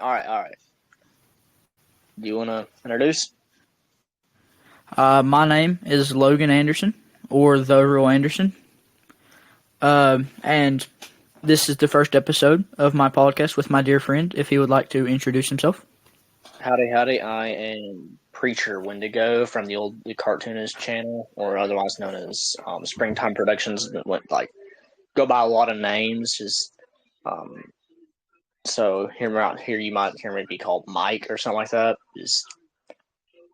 All right. Do you want to introduce? My name is Logan Anderson, or the Real Anderson, and this is the first episode of my podcast with my dear friend. If he would like to introduce himself. Howdy. I am Preacher Wendigo from the cartoonist channel, or otherwise known as Springtime Productions. That went go by a lot of names. Just um, so here you might hear me be called Mike or something like that. Just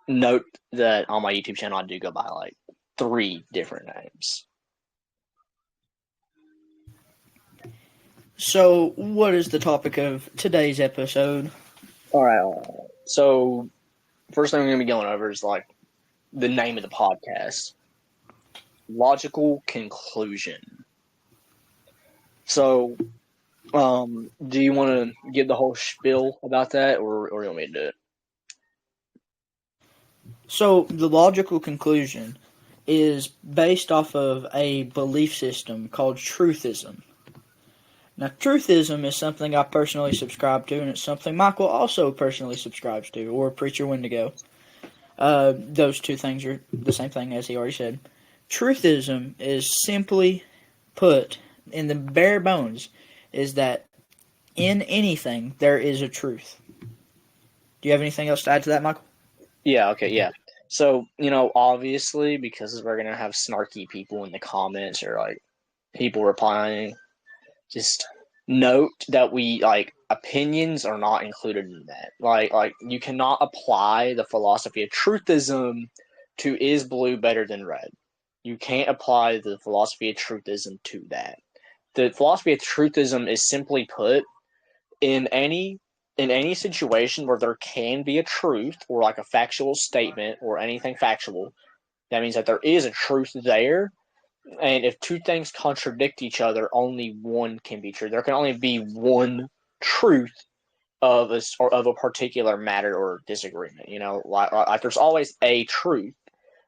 note that on my YouTube channel I do go by like 3 different names. So, what is the topic of today's episode? All right. So first thing we're gonna be going over is like the name of the podcast. Logical conclusion. So, do you want to give the whole spiel about that, or you want me to do it? So, the logical conclusion is based off of a belief system called Truthism. Now, Truthism is something I personally subscribe to, and it's something Michael also personally subscribes to, or Preacher Wendigo. Those two things are the same thing, as he already said. Truthism is simply put, in the bare bones, is that in anything there is a truth. Do you have anything else to add to that, Michael? Yeah. So, obviously, because we're going to have snarky people in the comments or, like, people replying, just note that opinions are not included in that. Like you cannot apply the philosophy of truthism to is blue better than red. You can't apply the philosophy of truthism to that. The philosophy of truthism is simply put in any situation where there can be a truth or like a factual statement or anything factual, that means that there is a truth there. And if 2 things contradict each other, only one can be true. There can only be one truth of a particular matter or disagreement. Like there's always a truth.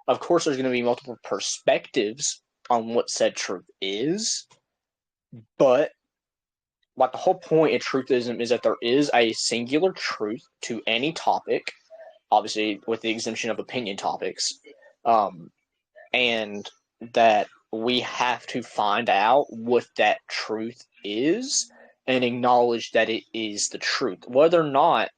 Of course, there's going to be multiple perspectives on what said truth is, but like the whole point of truthism is that there is a singular truth to any topic, obviously with the exemption of opinion topics, and that we have to find out what that truth is and acknowledge that it is the truth, whether or not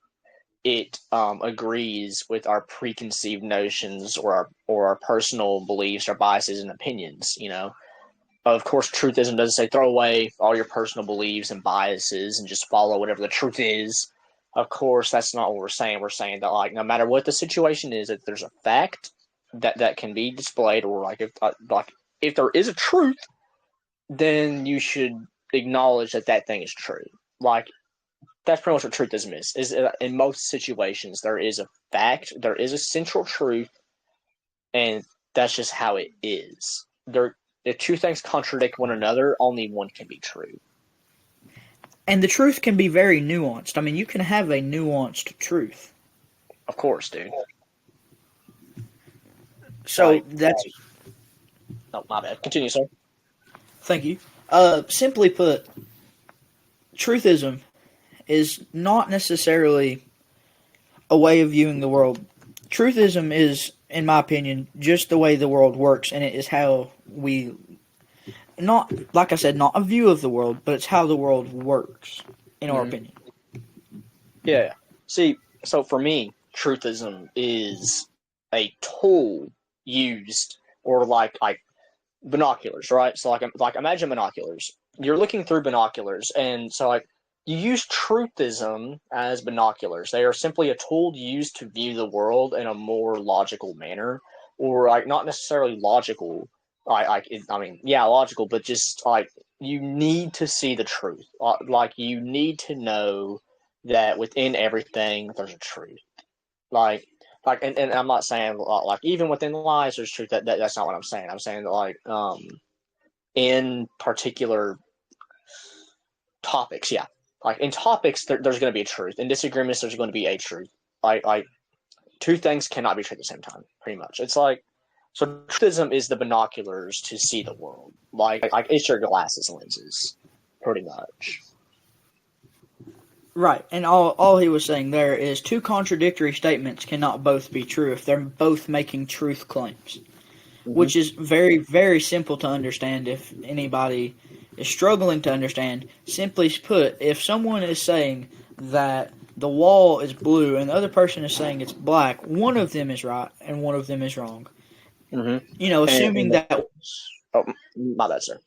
it agrees with our preconceived notions or our personal beliefs or biases and opinions. Of course, truthism doesn't say throw away all your personal beliefs and biases and just follow whatever the truth is. Of course, that's not what we're saying. We're saying that like no matter what the situation is, if there's a fact that can be displayed, or if there is a truth, then you should acknowledge that thing is true. Like that's pretty much what truthism is. In most situations there is a fact, there is a central truth, and that's just how it is. If 2 things contradict one another, only one can be true. And the truth can be very nuanced. I mean, you can have a nuanced truth. Of course, dude. So that's... Oh, my bad. Continue, sir. Thank you. Simply put, truthism is not necessarily a way of viewing the world. Truthism is, in my opinion, just the way the world works, and it is how we, not, like I said, not a view of the world, but it's how the world works, in our opinion. Yeah. See, so for me, truthism is a tool used, or like binoculars, right? So like imagine binoculars. You're looking through binoculars, and so like you use truthism as binoculars. They are simply a tool used to view the world in a more logical manner, or like not necessarily logical. Logical, but just like you need to see the truth. Like you need to know that within everything there's a truth. And I'm not saying like even within lies there's truth. That's not what I'm saying. I'm saying that like in particular topics, yeah. Like in topics, there's going to be a truth. In disagreements, there's going to be a truth. Like 2 things cannot be true at the same time. Pretty much, it's like so. Truthism is the binoculars to see the world. Like it's your glasses lenses, pretty much. Right, and all he was saying there is two contradictory statements cannot both be true if they're both making truth claims, Mm-hmm. which is very, very simple to understand if anybody is struggling to understand. Simply put, if someone is saying that the wall is blue and the other person is saying it's black, one of them is right and one of them is wrong. Mm-hmm. Assuming And of that. course, oh, my bad, sir.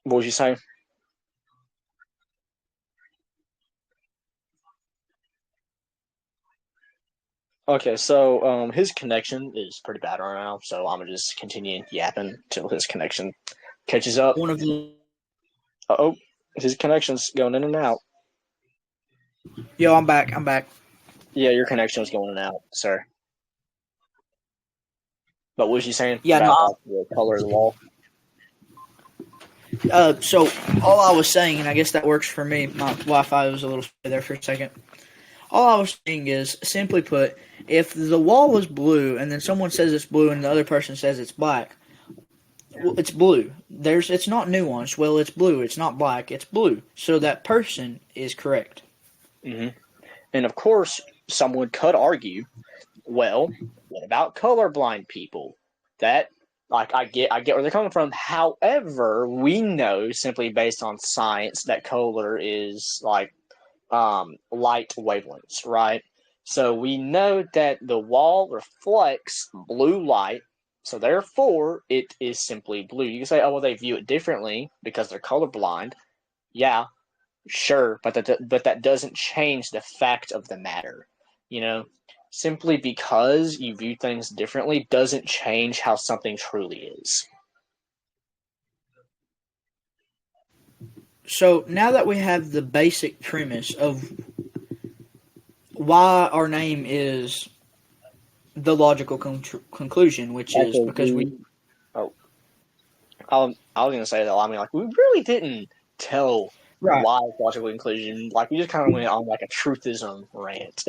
What was you saying? Okay, so his connection is pretty bad right now, so I'm gonna just continue yapping till his connection catches up. One of the. Oh, his connection's going in and out. Yo, I'm back. I'm back. Yeah, your connection's going in and out, sir. But what was you saying Yeah, about no. like the color of the wall? So all I was saying, and I guess that works for me. My Wi-Fi was a little there for a second. All I was saying is, simply put, if the wall was blue and then someone says it's blue and the other person says it's black, well, it's blue. It's not nuanced. Well, it's blue. It's not black. It's blue. So that person is correct. Mm-hmm. And of course, someone could argue, well, what about colorblind people? That like I get where they're coming from. However, we know simply based on science that color is like light wavelengths, right? So we know that the wall reflects blue light, so therefore it is simply blue. You can say, oh well, they view it differently because they're colorblind. Yeah, sure, but that doesn't change the fact of the matter. You know, simply because you view things differently doesn't change how something truly is. So now that we have the basic premise of why our name is the logical conclusion, which is Actually, because we. oh, I was gonna say though. I mean, like we really didn't tell Right. why logical inclusion. Like we just kind of went on like a truthism rant.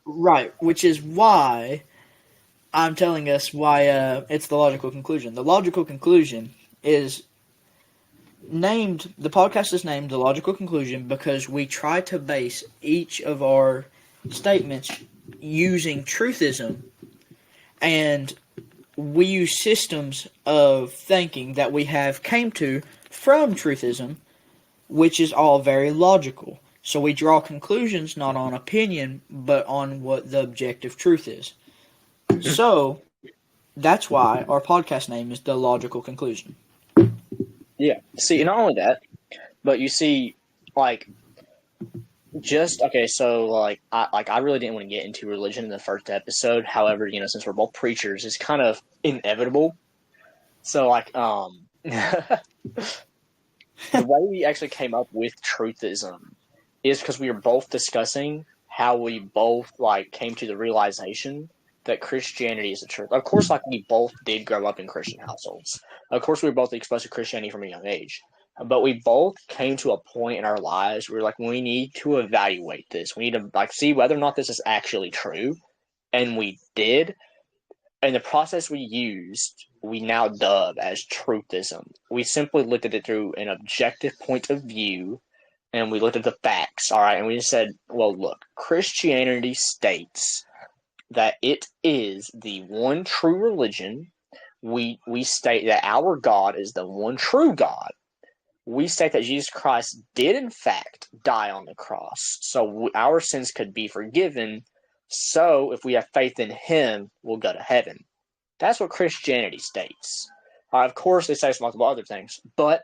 Right, which is why I'm telling us why it's the logical conclusion. The logical conclusion is named, the podcast is named The Logical Conclusion because we try to base each of our statements using truthism, and we use systems of thinking that we have came to from truthism, which is all very logical. So we draw conclusions not on opinion, but on what the objective truth is. So that's why our podcast name is The Logical Conclusion. Yeah. See, not only that, but you see, like just okay. So I really didn't want to get into religion in the first episode. However, since we're both preachers, it's kind of inevitable. So the way we actually came up with truthism is because we were both discussing how we both came to the realization that Christianity is the truth. Of course, we both did grow up in Christian households. Of course, we were both exposed to Christianity from a young age. But we both came to a point in our lives where we need to evaluate this. We need to see whether or not this is actually true. And we did. And the process we used, we now dub as truthism. We simply looked at it through an objective point of view, and we looked at the facts, all right, and we just said, well, look, Christianity states that it is the one true religion. We state that our God is the one true God. We state that Jesus Christ did, in fact, die on the cross, so our sins could be forgiven. So if we have faith in Him, we'll go to heaven. That's what Christianity states. Of course, they say multiple other things, but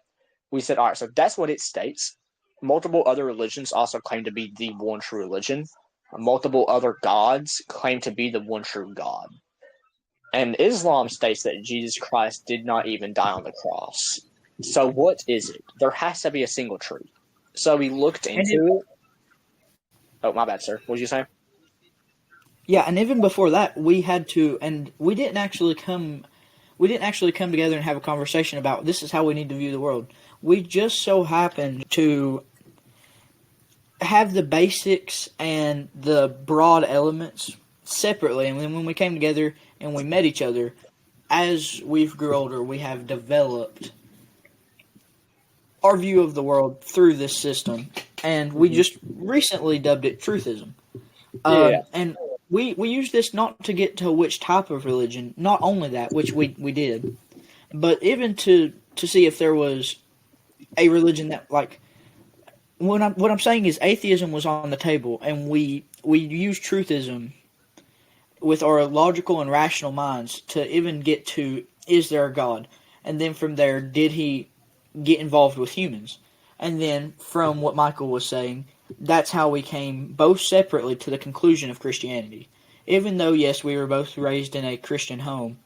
we said, all right, so that's what it states. Multiple other religions also claim to be the one true religion. Multiple other gods claim to be the one true God. And Islam states that Jesus Christ did not even die on the cross. So what is it? There has to be a single truth. So we looked And into it. Oh, my bad, sir. What was you saying? yeah, and even before that, we had to, and we didn't actually come together and have a conversation about this is how we need to view the world. We just so happened to have the basics and the broad elements separately, and then when we came together and we met each other, as we've grew older, we have developed our view of the world through this system, and we Mhm. just recently dubbed it Truthism. Yeah. And we use this not to get to which type of religion, not only that, which we did, but even to see if there was a religion that like what I'm saying is atheism was on the table, and we use truthism with our logical and rational minds to even get to is there a God, and then from there did he get involved with humans, and then from what Michael was saying, that's how we came both separately to the conclusion of Christianity. Even though yes, we were both raised in a Christian home,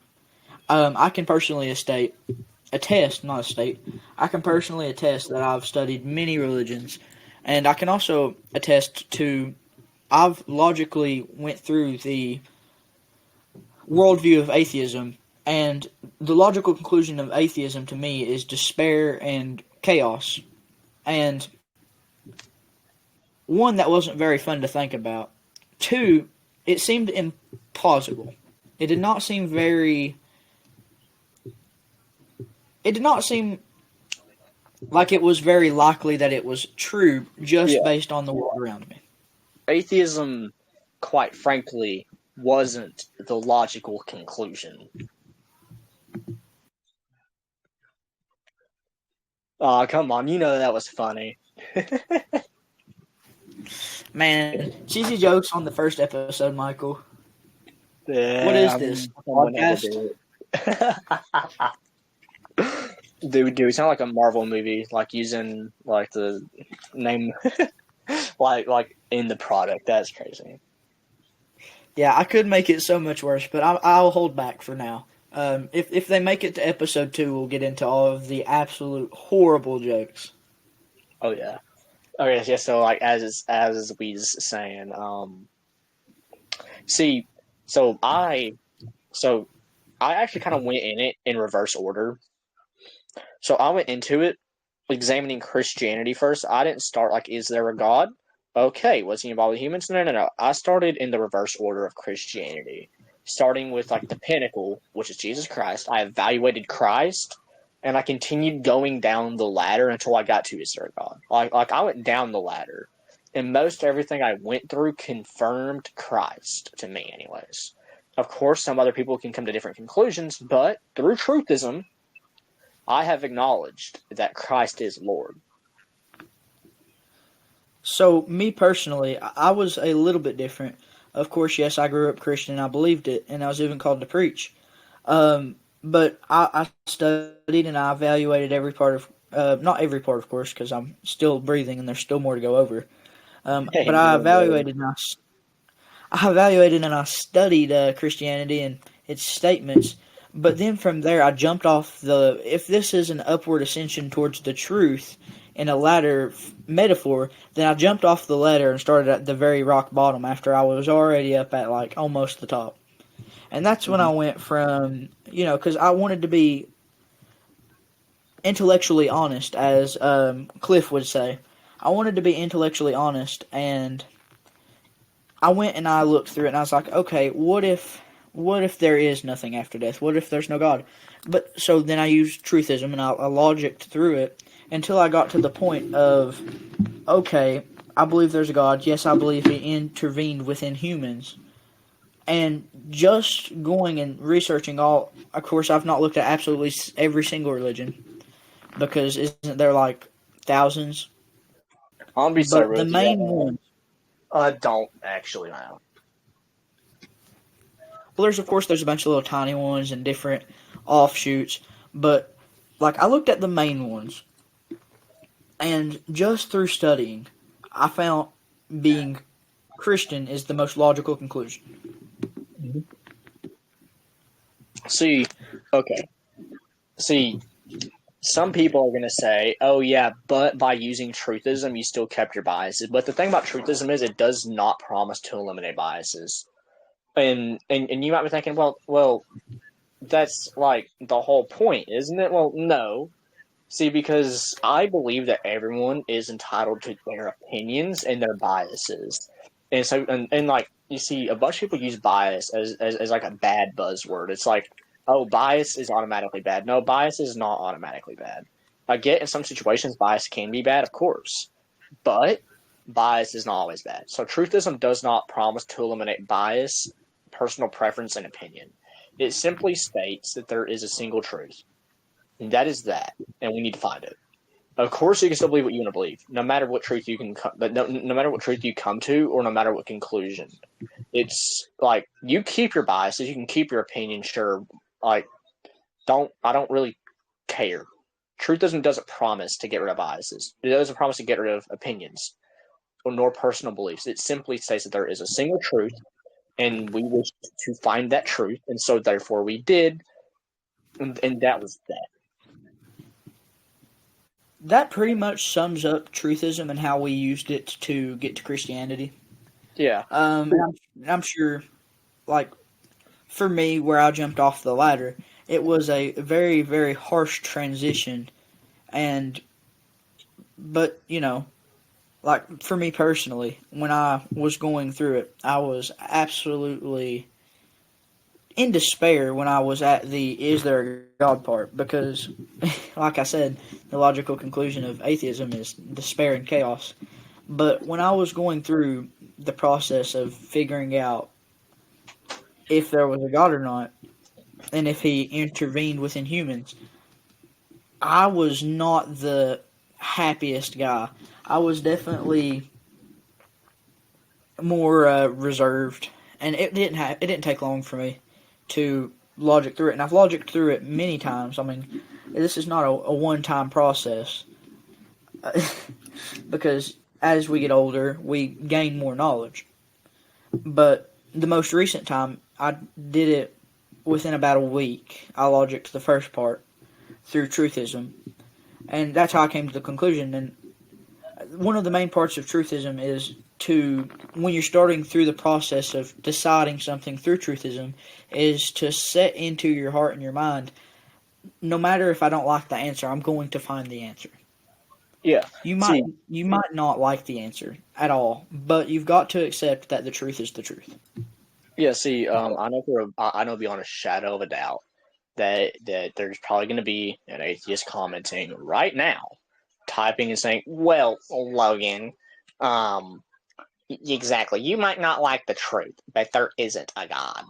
I can personally attest, not a state. I can personally attest that I've studied many religions, and I can also attest to I've logically went through the worldview of atheism, and the logical conclusion of atheism to me is despair and chaos. And one, that wasn't very fun to think about. Two, it seemed implausible. It did not seem very. It did not seem like it was very likely that it was true just Yeah. based on the world around me. Atheism, quite frankly, wasn't the logical conclusion. Oh, come on, you know that was funny. Man, cheesy jokes on the first episode, Michael. What Yeah, is I this? mean, A someone had to podcast? do it. Dude, it sound like a Marvel movie, like using like the name, like in the product. That's crazy. Yeah, I could make it so much worse, but I'll hold back for now. If they make it to episode 2, we'll get into all of the absolute horrible jokes. Oh yeah. Okay, yeah. So like as we was saying, see, so so I actually kind of went in it in reverse order. So I went into it examining Christianity first. I didn't start like, is there a God? Okay, was he involved with humans? No, no, no. I started in the reverse order of Christianity, starting with like the pinnacle, which is Jesus Christ. I evaluated Christ, and I continued going down the ladder until I got to is there a God? Like I went down the ladder, and most everything I went through confirmed Christ to me, anyways. Of course, some other people can come to different conclusions, but through truthism, I have acknowledged that Christ is Lord. So, me personally, I was a little bit different. Of course, yes, I grew up Christian, I believed it, and I was even called to preach. But I studied and I evaluated every part of, not every part, of course, because I'm still breathing and there's still more to go over. But Amen, brother. I evaluated and I studied Christianity and its statements. But then from there, I jumped off the. If this is an upward ascension towards the truth in a ladder metaphor, then I jumped off the ladder and started at the very rock bottom after I was already up at like almost the top. And that's when I Mhm. went from, because I wanted to be intellectually honest, as Cliff would say. I wanted to be intellectually honest, and I went and I looked through it, and I was like, okay, what if there is nothing after death? What if there's no God? But so then I used truthism and I logicked through it until I got to the point of, okay, I believe there's a God. Yes, I believe He intervened within humans. And just going and researching all, of course, I've not looked at absolutely every single religion because isn't there like thousands? I'll be so But real the with you. main one, I don't actually know. well, there's of course there's a bunch of little tiny ones and different offshoots, but like I looked at the main ones, and just through studying, I found being Christian is the most logical conclusion. See, okay. See, some people are going to say, oh, yeah, but by using truthism, you still kept your biases. But the thing about truthism is it does not promise to eliminate biases. And you might be thinking, well, that's like the whole point, isn't it? Well, no. See, because I believe that everyone is entitled to their opinions and their biases. And so, and like, you see, a bunch of people use bias as like a bad buzzword. It's like, oh, bias is automatically bad. No, bias is not automatically bad. I get in some situations bias can be bad, of course, but bias is not always bad. So truthism does not promise to eliminate bias, personal preference, and opinion. It simply states that there is a single truth, and that is that, and we need to find it. Of course, you can still believe what you want to believe, no matter what truth you can, but no matter what truth you come to, or no matter what conclusion. It's like you keep your biases, you can keep your opinion, sure. Like, I don't really care. Truthism doesn't promise to get rid of biases. It doesn't promise to get rid of opinions nor personal beliefs. It simply says that there is a single truth, and we wish to find that truth, and so therefore we did, and that was that. That pretty much sums up truthism and how we used it to get to Christianity. Yeah. I'm sure, like, for me, where I jumped off the ladder, it was a very, very harsh transition. But, like, for me personally, when I was going through it, I was absolutely in despair when I was at the "is there a God" part, because, like I said, the logical conclusion of atheism is despair and chaos. But when I was going through the process of figuring out if there was a God or not, and if he intervened within humans, I was not the happiest guy. I was definitely more reserved, and it didn't take long for me to logic through it, and I've logicked through it many times. I mean, this is not a one-time process, because as we get older, we gain more knowledge. But the most recent time, I did it within about a week. I logicked the first part through truthism, and that's how I came to the conclusion. And one of the main parts of truthism is when you're starting through the process of deciding something through truthism, is to set into your heart and your mind, no matter if I don't like the answer, I'm going to find the answer. Yeah. You might See, you might not like the answer at all, but you've got to accept that the truth is the truth. yeah. See, I know beyond a shadow of a doubt that there's probably going to be an atheist commenting right now, typing and saying, "Well, Logan, um, exactly. You might not like the truth, but there isn't a God.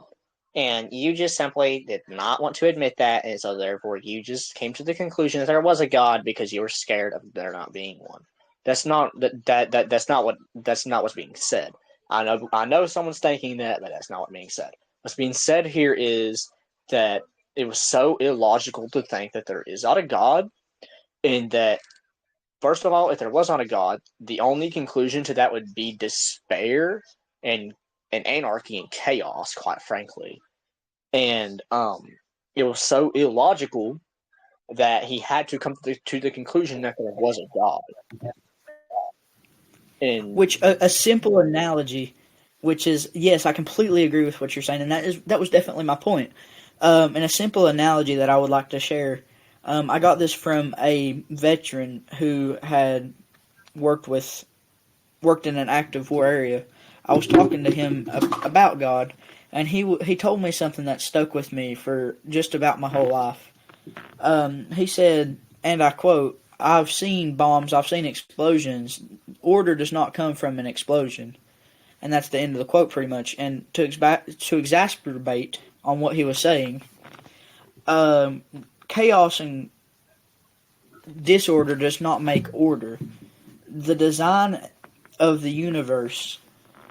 And you just simply did not want to admit that, and so therefore you just came to the conclusion that there was a God because you were scared of there not being one." That's not what's being said. I know someone's thinking that, but that's not what's being said. What's being said here is that it was so illogical to think that there is not a God, and that first of all, if there was not a God, the only conclusion to that would be despair and anarchy and chaos, quite frankly. And it was so illogical that he had to come to the conclusion that there was a God. And Which a simple analogy, which is, yes, I completely agree with what you're saying, and that was definitely my point. And a simple analogy that I would like to share. I got this from a veteran who had worked in an active war area. I was talking to him about God, and he told me something that stuck with me for just about my whole life. He said, and I quote, "I've seen bombs, I've seen explosions. Order does not come from an explosion." And that's the end of the quote, pretty much. And to exacerbate on what he was saying, chaos and disorder does not make order. The design of the universe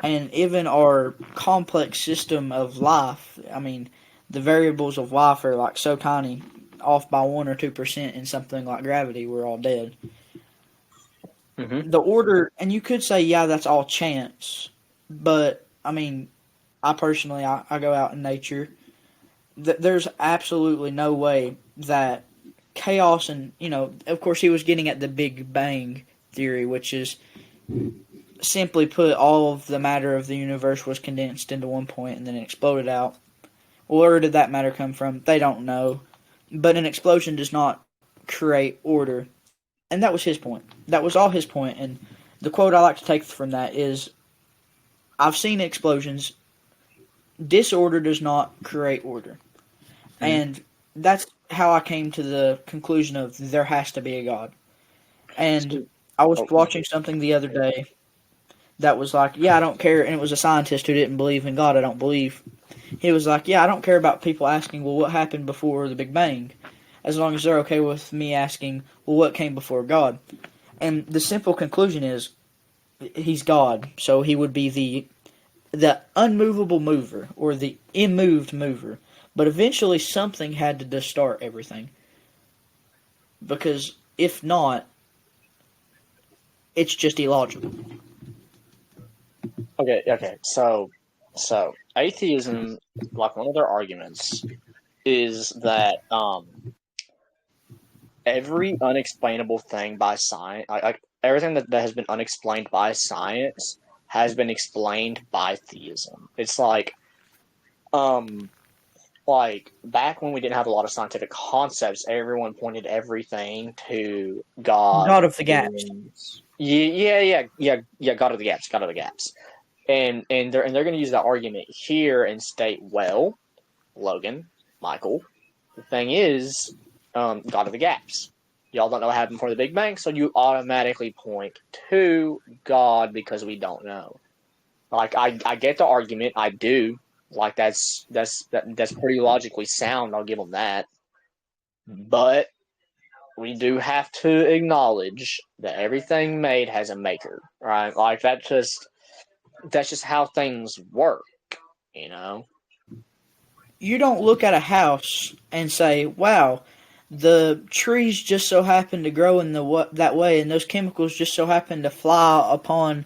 and even our complex system of life, I mean, the variables of life are like so tiny, off by 1 or 2% in something like gravity, we're all dead. mm-hmm. The order, and you could say, yeah, that's all chance, but I mean, I personally, I go out in nature. There's absolutely no way that chaos and, of course, he was getting at the Big Bang theory, which is, simply put, all of the matter of the universe was condensed into one point and then it exploded out. Where did that matter come from? They don't know. But an explosion does not create order. And that was his point. That was all his point. And the quote I like to take from that is, "I've seen explosions. Disorder does not create order." Mm-hmm. And that's how I came to the conclusion of there has to be a God. And So, I was oh, watching something the other day that was like, yeah, I don't care. And it was a scientist who didn't believe in God. I don't believe. He was like, yeah, I don't care about people asking, well, what happened before the Big Bang? As long as they're okay with me asking, well, what came before God? And the simple conclusion is, he's God. So he would be the unmovable mover or the immoved mover. But eventually something had to start everything. Because if not, it's just illogical. okay. So atheism, like one of their arguments, is that every unexplainable thing by science, like everything that has been unexplained by science, has been explained by theism. It's um, like back when we didn't have a lot of scientific concepts, everyone pointed everything to God, God of the gaps. aliens. Yeah. God of the gaps, and they're going to use that argument here and state, well, Logan, Michael, the thing is, God of the gaps. Y'all don't know what happened before the Big Bang, so you automatically point to God because we don't know. Like I get the argument, I do. Like that's pretty logically sound. I'll give them that. But we do have to acknowledge that everything made has a maker, right? Like that's just how things work, you know. You don't look at a house and say, wow, the trees just so happen to grow in that way, and those chemicals just so happen to fly upon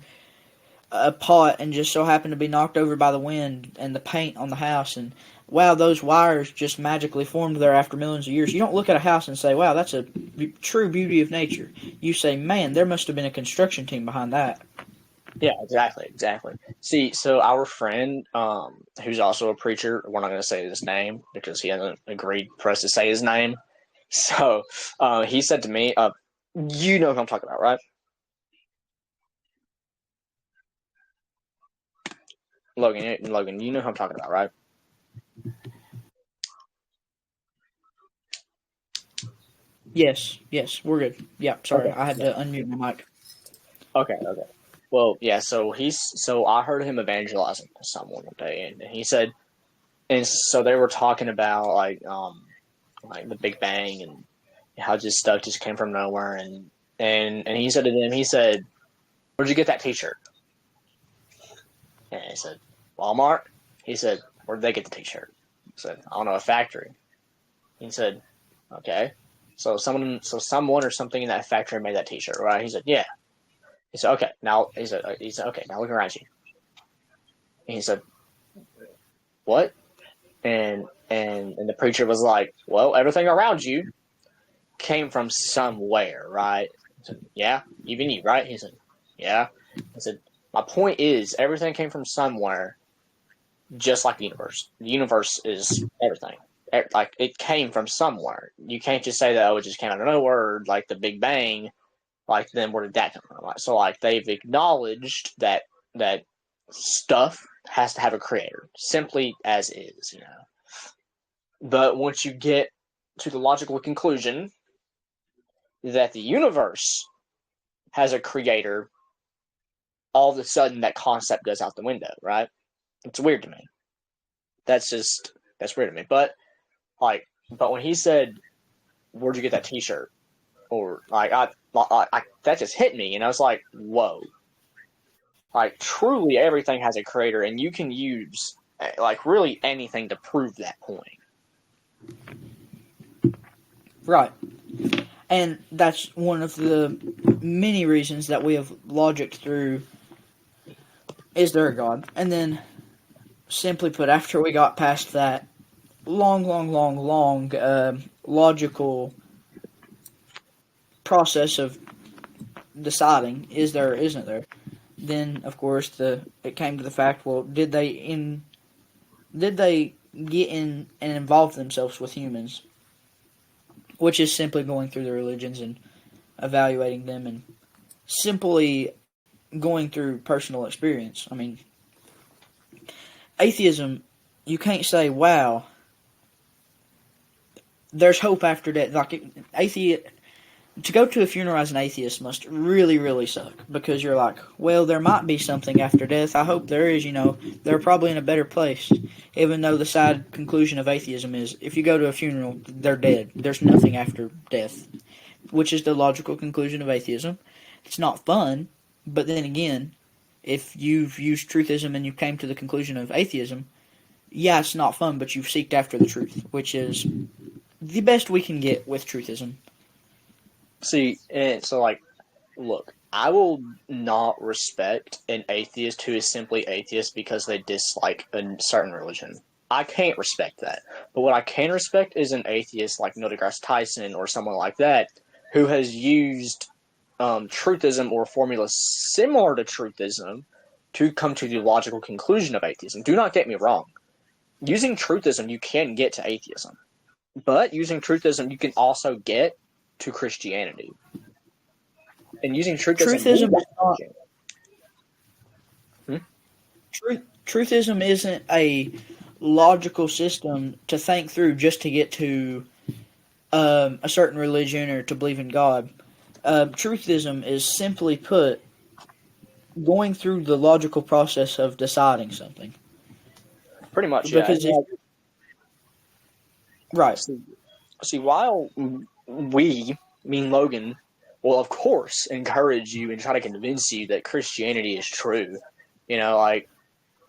a pot and just so happen to be knocked over by the wind and the paint on the house, and wow, those wires just magically formed there after millions of years. You don't look at a house and say, wow, that's a true beauty of nature. You say, man, there must have been a construction team behind that. Yeah, exactly. See, so our friend, who's also a preacher, we're not going to say his name because he hasn't agreed for us to say his name. So, he said to me, you know who I'm talking about, right? Logan, you know who I'm talking about, right? Yes, yes, we're good. Yeah, sorry, Okay, I had yeah. to unmute my mic. Okay. Well, yeah. So I heard him evangelizing to someone one day, and he said, and so they were talking about like the Big Bang and how just stuff just came from nowhere, and he said to them, he said, "Where'd you get that T-shirt?" And he said, "Walmart." He said, "Where'd they get the T-shirt?" He said, "I don't know, a factory." He said, "Okay." So someone or something in that factory made that T-shirt, right? He said, "Yeah." He said, "Okay." Now he said, "Okay." Now look around you. And he said, "What?" And the preacher was like, "Well, everything around you came from somewhere, right?" I said, "Yeah, even you, right?" He said, "Yeah." I said, "My point is, everything came from somewhere, just like the universe. The universe is everything. Like it came from somewhere. You can't just say that it just came out of nowhere, like the Big Bang. Like then where did that come from? Like, so like they've acknowledged that stuff has to have a creator, simply as is, you know. But once you get to the logical conclusion that the universe has a creator, all of a sudden that concept goes out the window, right? It's weird to me. That's weird to me. But when he said, "Where'd you get that T-shirt?" or that just hit me, and I was like, "Whoa!" Like truly, everything has a creator, and you can use like really anything to prove that point. Right. And that's one of the many reasons that we have logicked through, is there a God? And then, simply put, after we got past that long logical process of deciding, is there or isn't there, then, of course, it came to the fact, well, did they get in and involve themselves with humans? Which is simply going through the religions and evaluating them and simply going through personal experience. I mean, atheism, you can't say, wow, there's hope after death. Like atheist, to go to a funeral as an atheist must really, really suck because you're like, well, there might be something after death. I hope there is. They're probably in a better place. Even though the sad conclusion of atheism is, if you go to a funeral, they're dead. There's nothing after death, which is the logical conclusion of atheism. It's not fun, but then again, if you've used truthism and you came to the conclusion of atheism, yeah, it's not fun, but you've seeked after the truth, which is the best we can get with truthism. See, and so like, look, I will not respect an atheist who is simply atheist because they dislike a certain religion. I can't respect that. But what I can respect is an atheist like Neil deGrasse Tyson or someone like that who has used truthism or a formula similar to truthism to come to the logical conclusion of atheism. Do not get me wrong. Using truthism, you can get to atheism. But using truthism, you can also get to Christianity. And using truthism Is not. Truthism isn't a logical system to think through just to get to a certain religion or to believe in God. Truthism is simply put going through the logical process of deciding something. Pretty much, because yeah. Right. See, while we, Logan, will of course encourage you and try to convince you that Christianity is true, and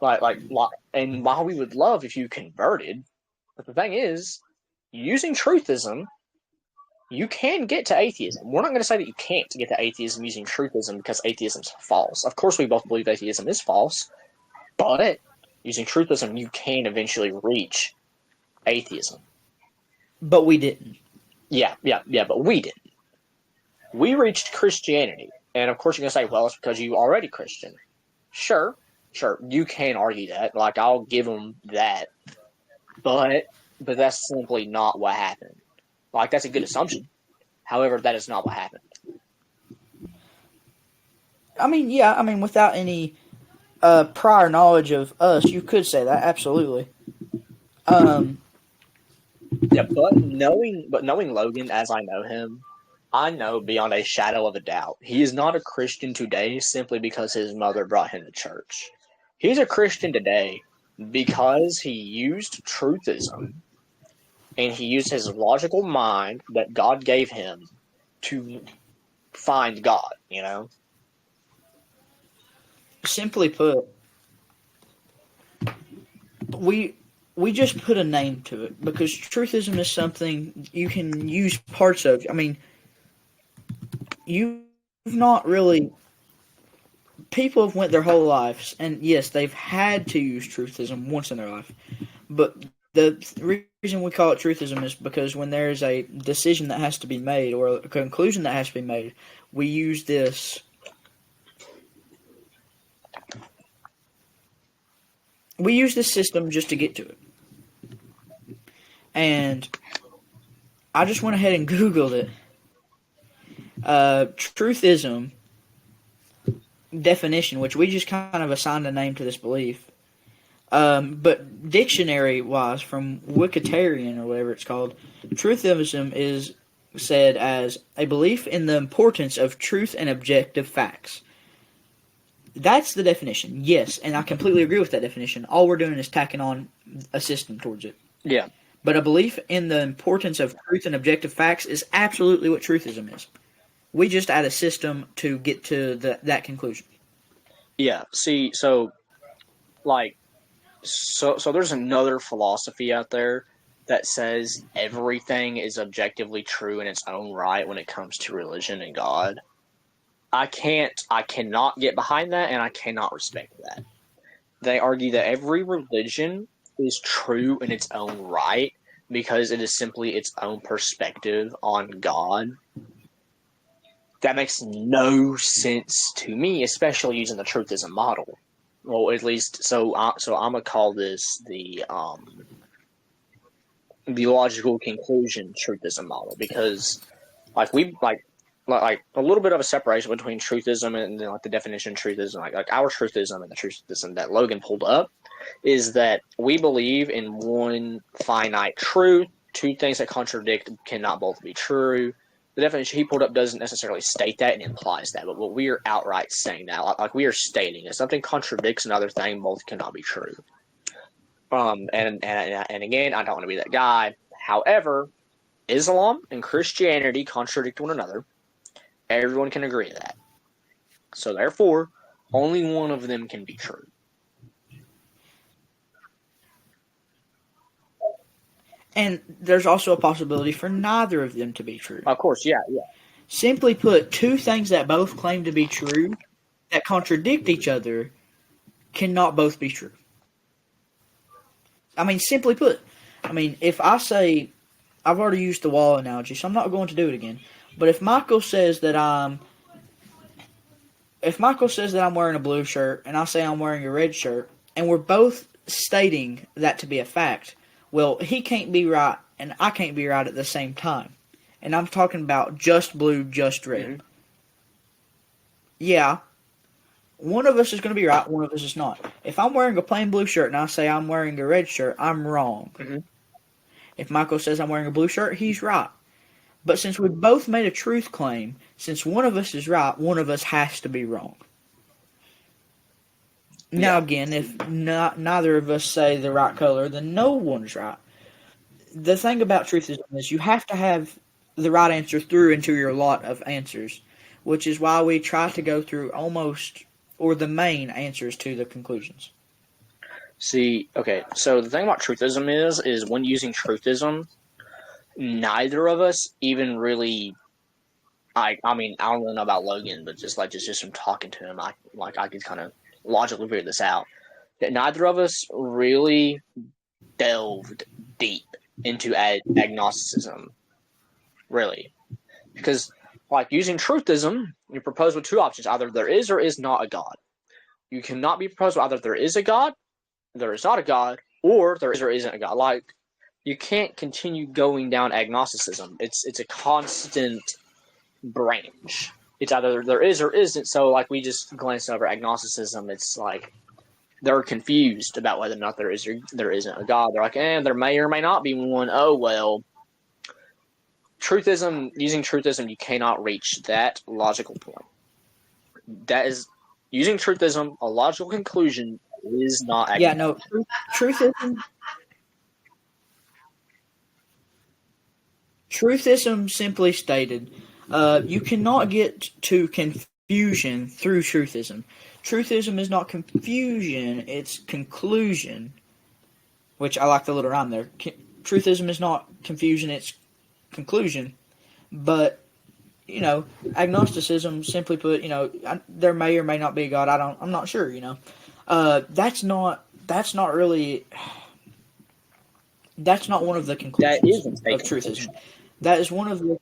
while we would love if you converted, but the thing is, using truthism, you can get to atheism. We're not going to say that you can't get to atheism using truthism because atheism's false. Of course, we both believe atheism is false, but using truthism, you can eventually reach atheism. But we didn't. Yeah, but we didn't. We reached Christianity. And of course you're going to say, well, it's because you already Christian. Sure, you can argue that. Like, I'll give them that. But that's simply not what happened. Like, that's a good assumption. However, that is not what happened. Without any prior knowledge of us, you could say that, absolutely. Yeah, but knowing Logan as I know him, I know beyond a shadow of a doubt he is not a Christian today simply because his mother brought him to church. He's a Christian today because he used truthism and he used his logical mind that God gave him to find God, Simply put, we just put a name to it because truthism is something you can use parts of. You've not really. People have went their whole lives, and yes, they've had to use truthism once in their life. But the reason we call it truthism is because when there is a decision that has to be made or a conclusion that has to be made, we use this. We use this system just to get to it. And I just went ahead and Googled it. Truthism definition, which we just kind of assigned a name to this belief. But dictionary-wise, from Wikitarian or whatever it's called, truthism is said as a belief in the importance of truth and objective facts. That's the definition, yes, and I completely agree with that definition. All we're doing is tacking on a system towards it. Yeah. But a belief in the importance of truth and objective facts is absolutely what truthism is. We just add a system to get to that conclusion. Yeah, see, so there's another philosophy out there that says everything is objectively true in its own right when it comes to religion and God. I cannot get behind that, and I cannot respect that. They argue that every religion is true in its own right because it is simply its own perspective on God. That makes no sense to me, especially using the truthism model. Well, at least, so I'm gonna call this the logical conclusion truthism model because, like a little bit of a separation between truthism and then, like, the definition of truthism, like our truthism and the truthism that Logan pulled up, is that we believe in one finite truth two things that contradict cannot both be true. The definition he pulled up doesn't necessarily state that, and implies that, but we are outright saying that. Like we are stating, if something contradicts another thing, both cannot be true. And again, I don't want to be that guy. However, Islam and Christianity contradict one another. Everyone can agree to that. So therefore, only one of them can be true. And there's also a possibility for neither of them to be true. Of course, yeah. Simply put, two things that both claim to be true that contradict each other cannot both be true. I mean, simply put, if I say, I've already used the wall analogy, so I'm not going to do it again. But if Michael says that I'm wearing a blue shirt and I say I'm wearing a red shirt, and we're both stating that to be a fact, well, he can't be right and I can't be right at the same time. And I'm talking about just blue, just red. Mm-hmm. Yeah, one of us is going to be right, one of us is not. If I'm wearing a plain blue shirt and I say I'm wearing a red shirt, I'm wrong. Mm-hmm. If Michael says I'm wearing a blue shirt, he's right. But since we both made a truth claim, since one of us is right, one of us has to be wrong. Now again, if neither of us say the right color, then no one's right. The thing about truthism is you have to have the right answer through into your lot of answers, which is why we try to go through the main answers to the conclusions. See, okay, so the thing about truthism is when using truthism, neither of us even really, I don't really know about Logan, but just from talking to him, I could kind of logically figure this out. That neither of us really delved deep into agnosticism, really, because using truthism, you propose with two options: either there is or is not a God. You cannot be proposed with either there is a God, there is not a God, or there is or isn't a God. You can't continue going down agnosticism. It's a constant branch. It's either there is or isn't. So we just glanced over agnosticism. It's they're confused about whether or not there is or there isn't a God. They're like, there may or may not be one. Oh well. Using truthism, you cannot reach that logical point. That is using truthism, a logical conclusion is not agnostic. Yeah, no, truthism simply stated, you cannot get to confusion through truthism. Truthism is not confusion, it's conclusion, which I like the little rhyme there. Truthism is not confusion, it's conclusion. But, agnosticism, simply put, there may or may not be a God. I'm not sure, That's not one of the conclusions of truthism. That is one of the.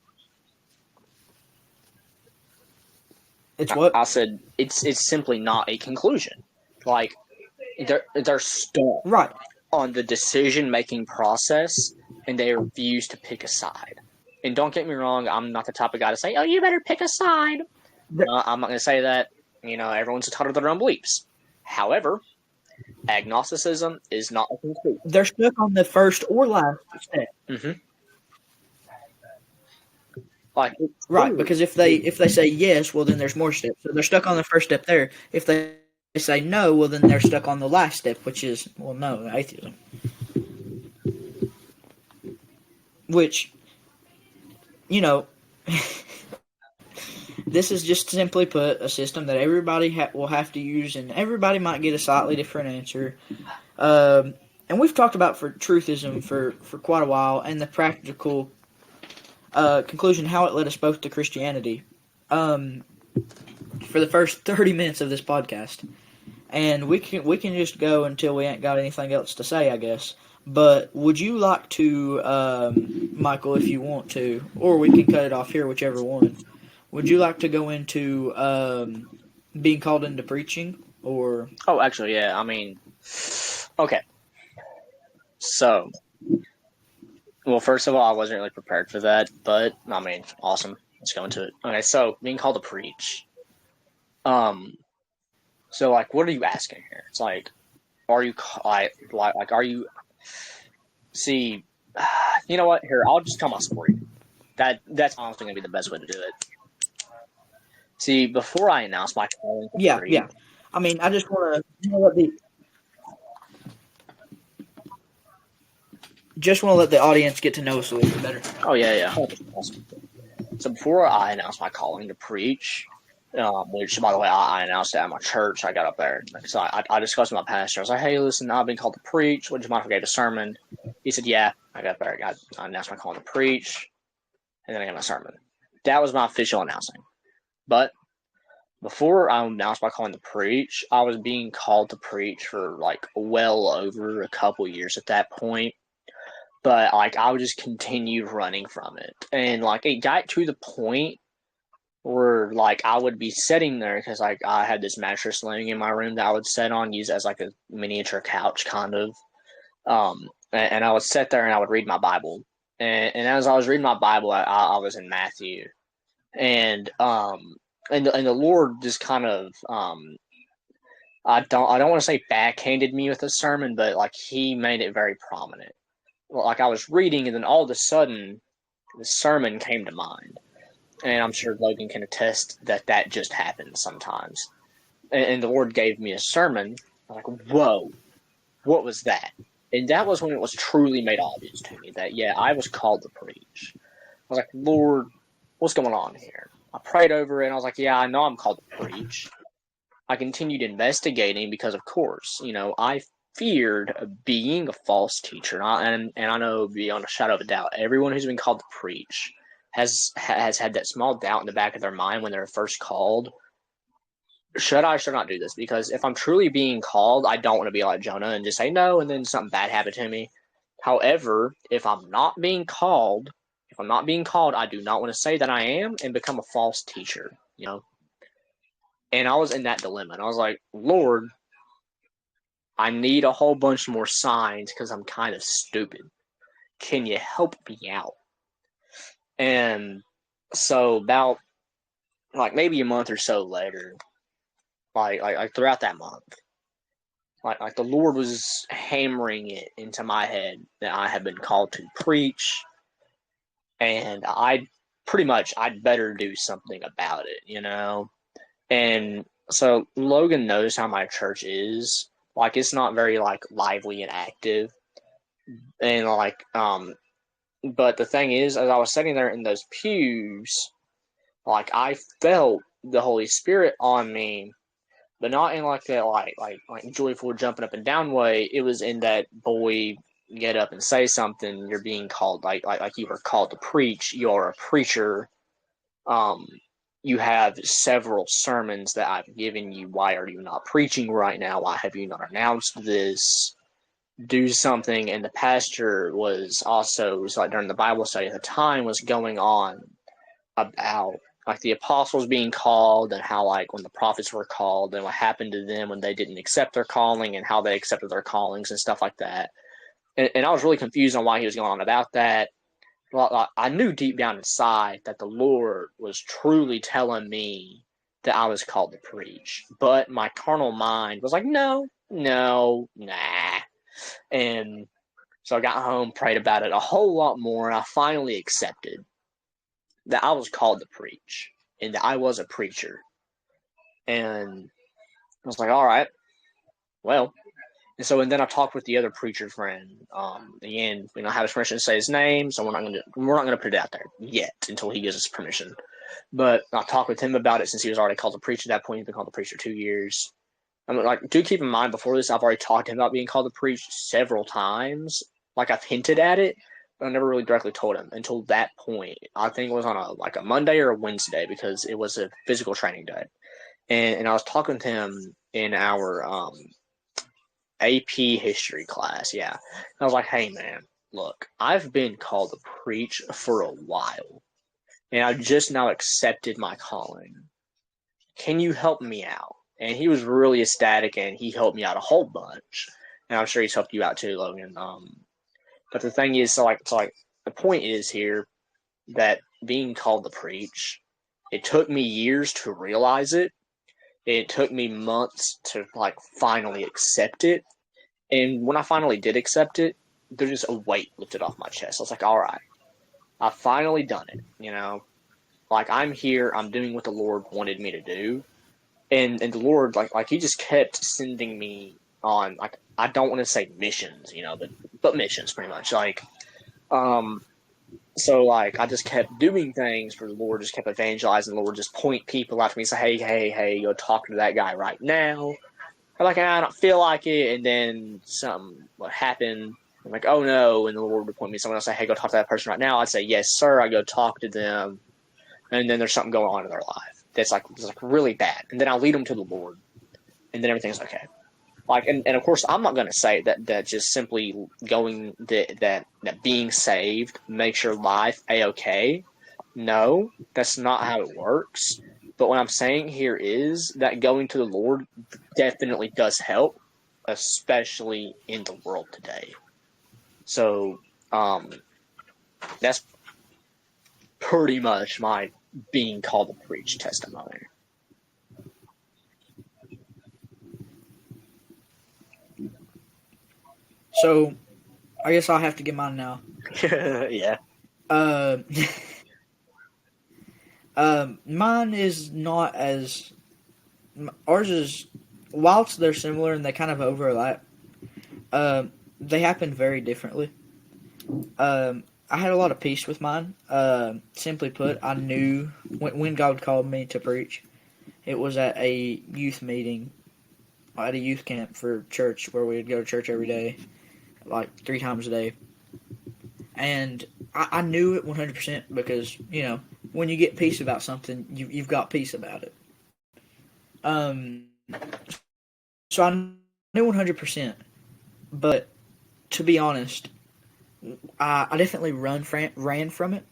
It's what? I said it's simply not a conclusion. They're stuck on the decision-making process, and they refuse to pick a side. And don't get me wrong, I'm not the type of guy to say, "Oh, you better pick a side." I'm not going to say that. Everyone's entitled to their own beliefs. However, agnosticism is not a conclusion. They're stuck on the first or last step. Mm-hmm. Because if they say yes, well then there's more steps. So they're stuck on the first step there. If they say no, well then they're stuck on the last step, which is atheism. Which, this is just simply put a system that everybody will have to use, and everybody might get a slightly different answer. And we've talked about for truthism for quite a while, and the practical conclusion, how it led us both to Christianity, for the first 30 minutes of this podcast. And we can just go until we ain't got anything else to say, I guess. But would you like to, Michael, if you want to, or we can cut it off here, whichever one. Would you like to go into being called into preaching, or? Oh, actually, yeah. Okay. So, well, first of all, I wasn't really prepared for that, but awesome. Let's go into it. Okay, so being called to preach. So what are you asking here? It's are you are you? See, You know what? Here, I'll just tell my story. That's honestly gonna be the best way to do it. See, before I announced my calling to Yeah, preach, yeah. I mean, I just want to let the audience get to know us a little bit better. oh yeah, yeah, 100%. So before I announced my calling to preach, which by the way I announced it at my church, I got up there. So I discussed with my pastor. I was like, "Hey, listen, I've been called to preach. Would you mind if I gave a sermon?" He said, "Yeah." I got there. I announced my calling to preach, and then I got my sermon. That was my official announcing. But before I announced my calling to preach, I was being called to preach for like well over a couple years at that point. But like I would just continue running from it, and like it got to the point where like I would be sitting there because like I had this mattress laying in my room that I would sit on, use as like a miniature couch kind of. And I would sit there and I would read my Bible, and as I was reading my Bible, I was in Matthew, and and the Lord just kind of I don't want to say backhanded me with a sermon, but like He made it very prominent. Well, like I was reading, and then all of a sudden, the sermon came to mind, and I'm sure Logan can attest that that just happens sometimes. And the Lord gave me a sermon. I'm like, whoa, what was that? And that was when it was truly made obvious to me that, yeah, I was called to preach. I was like, Lord, what's going on here? I prayed over it, and I was like, yeah, I know I'm called to preach. I continued investigating because, of course, I feared being a false teacher. And I know beyond a shadow of a doubt, everyone who's been called to preach has had that small doubt in the back of their mind when they're first called. Should I not do this? Because if I'm truly being called, I don't want to be like Jonah and just say no and then something bad happened to me. However, if I'm not being called, I do not want to say that I am and become a false teacher. And I was in that dilemma. And I was like, Lord, I need a whole bunch more signs because I'm kind of stupid. Can you help me out? And so about like maybe a month or so later, like throughout that month, like the Lord was hammering it into my head that I had been called to preach, and I'd better do something about it. And so Logan knows how my church is. Like it's not very like lively and active. And but the thing is, as I was sitting there in those pews, like I felt the Holy Spirit on me, but not in like that like joyful jumping up and down way. It was in that boy get up and say something. You're being called like you were called to preach. You're a preacher. Um, you have several sermons that I've given you. Why are you not preaching right now? Why have you not announced this? Do something. And the pastor was like during the Bible study at the time was going on about like the apostles being called and how like when the prophets were called and what happened to them when they didn't accept their calling and how they accepted their callings and stuff like that. And I was really confused on why he was going on about that. Well, I knew deep down inside that the Lord was truly telling me that I was called to preach, but my carnal mind was like, no, no, nah. And so I got home, prayed about it a whole lot more, and I finally accepted that I was called to preach and that I was a preacher. And I was like, all right, well. And then I talked with the other preacher friend. Again, we don't have his permission to say his name, so we're not gonna put it out there yet until he gives us permission. But I talked with him about it since he was already called to preach at that point. He's been called to preach for 2 years. I mean, like, do keep in mind before this, I've already talked to him about being called to preach several times. Like I've hinted at it, but I never really directly told him until that point. I think it was on a Monday or a Wednesday because it was a physical training day, and I was talking to him in our AP history class. Yeah, and I was like, "Hey man, look, I've been called to preach for a while, and I've just now accepted my calling. Can you help me out?" And he was really ecstatic, and he helped me out a whole bunch. And I'm sure he's helped you out too, Logan. But the thing is, so the point is here that being called to preach, it took me years to realize it. It took me months to like finally accept it. And when I finally did accept it, there's just a weight lifted off my chest. I was like, all right, I've finally done it. Like I'm here, I'm doing what the Lord wanted me to do, and the Lord like He just kept sending me on like I don't want to say missions, but missions pretty much um so like I just kept doing things for the Lord, just kept evangelizing. The Lord just point people out to me and say, hey, go talk to that guy right now. I'm like, I don't feel like it, and then something would happen. I'm like, oh no, and the Lord would point me to someone else, say, hey, go talk to that person right now. I'd say, yes, sir. I go talk to them, and then there's something going on in their life that's like really bad, and then I'll lead them to the Lord, and then everything's okay. Like, and of course, I'm not going to say that just simply going that being saved makes your life a-okay. No, that's not how it works. But what I'm saying here is that going to the Lord definitely does help, especially in the world today. So, that's pretty much my being called to preach testimony. So, I guess I'll have to get mine now. Yeah. Uh, Mine is not as ours is whilst they're similar and they kind of overlap. They happen very differently. I had a lot of peace with mine. Simply put, I knew when God called me to preach. It was at a youth meeting, at a youth camp for church, where we'd go to church every day, like 3 times a day. And I knew it 100% because, when you get peace about something, you've got peace about it. Um, so I knew 100%. But to be honest, I definitely ran from it.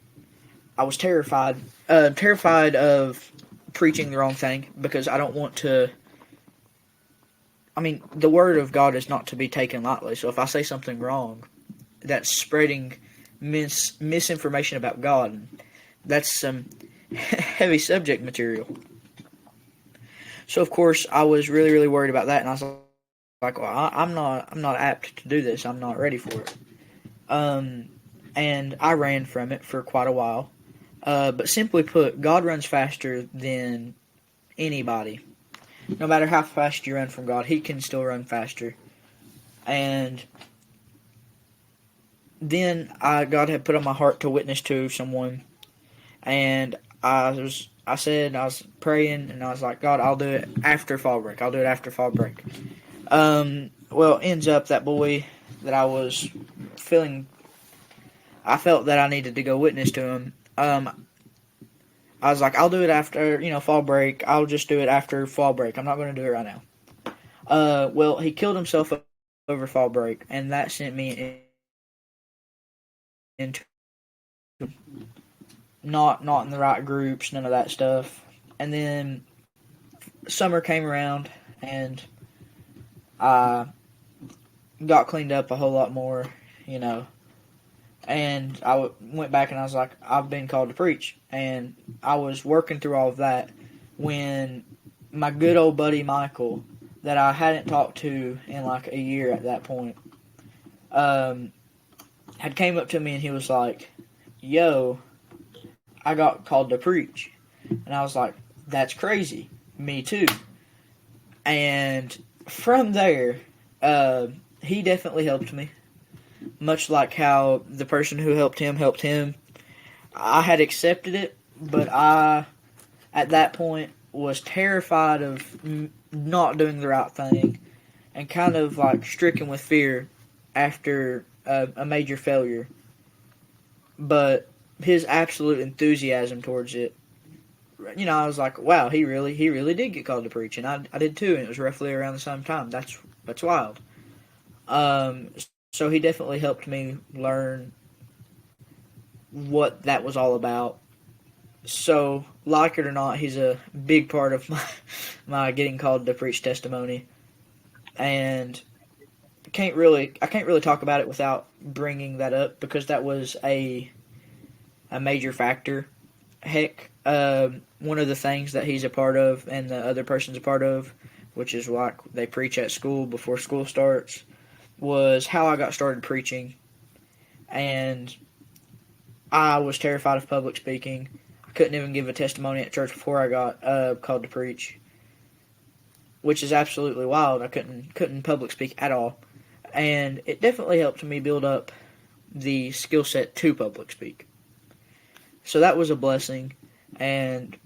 I was terrified of preaching the wrong thing because I don't want to. I mean, the word of God is not to be taken lightly. So if I say something wrong, that's spreading misinformation about God. That's some heavy subject material. So of course I was really, really worried about that, and I was like, well, I'm not apt to do this. I'm not ready for it. And I ran from it for quite a while. But simply put, God runs faster than anybody. No matter how fast you run from God, He can still run faster. And then God had put on my heart to witness to someone, and I was praying, and I was like, God, I'll do it after fall break. I'll do it after fall break. Well, ends up that boy that I was feeling, I felt that I needed to go witness to him. I was like, I'll do it after, fall break. I'll just do it after fall break. I'm not going to do it right now. Well, he killed himself over fall break, and that sent me into not in the right groups, none of that stuff. And then summer came around, and I got cleaned up a whole lot more, And I went back and I was like, I've been called to preach. And I was working through all of that when my good old buddy Michael, that I hadn't talked to in like a year at that point, had came up to me and he was like, yo, I got called to preach. And I was like, that's crazy. Me too. And from there, he definitely helped me. Much like how the person who helped him. I had accepted it, but I, at that point, was terrified of not doing the right thing and kind of like stricken with fear after a major failure. But his absolute enthusiasm towards it, I was like, wow, he really did get called to preach, and I did too, and it was roughly around the same time. That's wild. So he definitely helped me learn what that was all about. So, like it or not, he's a big part of my getting called to preach testimony, and I can't really talk about it without bringing that up because that was a major factor. Heck, one of the things that he's a part of and the other person's a part of, which is like they preach at school before school starts, was how I got started preaching. and I was terrified of public speaking. I couldn't even give a testimony at church before I got called to preach, which is absolutely wild. I couldn't public speak at all, and it definitely helped me build up the skill set to public speak. So that was a blessing. And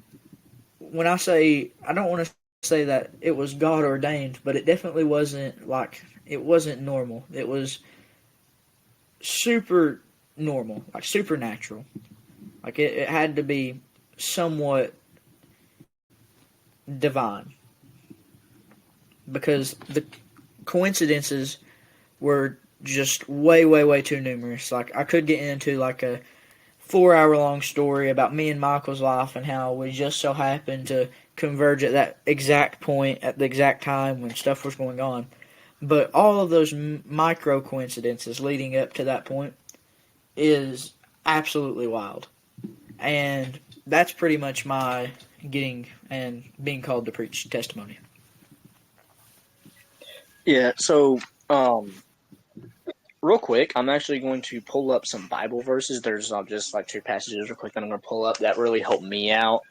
when I say, I don't want to say that it was God ordained, but it definitely wasn't it wasn't normal. It was super normal, like supernatural. Like it had to be somewhat divine because the coincidences were just way, way, way too numerous. Like I could get into like a 4 hour long story about me and Michael's life and how we just so happened to converge at that exact point at the exact time when stuff was going on. But all of those micro coincidences leading up to that point is absolutely wild. And that's pretty much my getting and being called to preach testimony. Yeah, so real quick, I'm actually going to pull up some Bible verses. There's just like two passages real quick that I'm going to pull up that really helped me out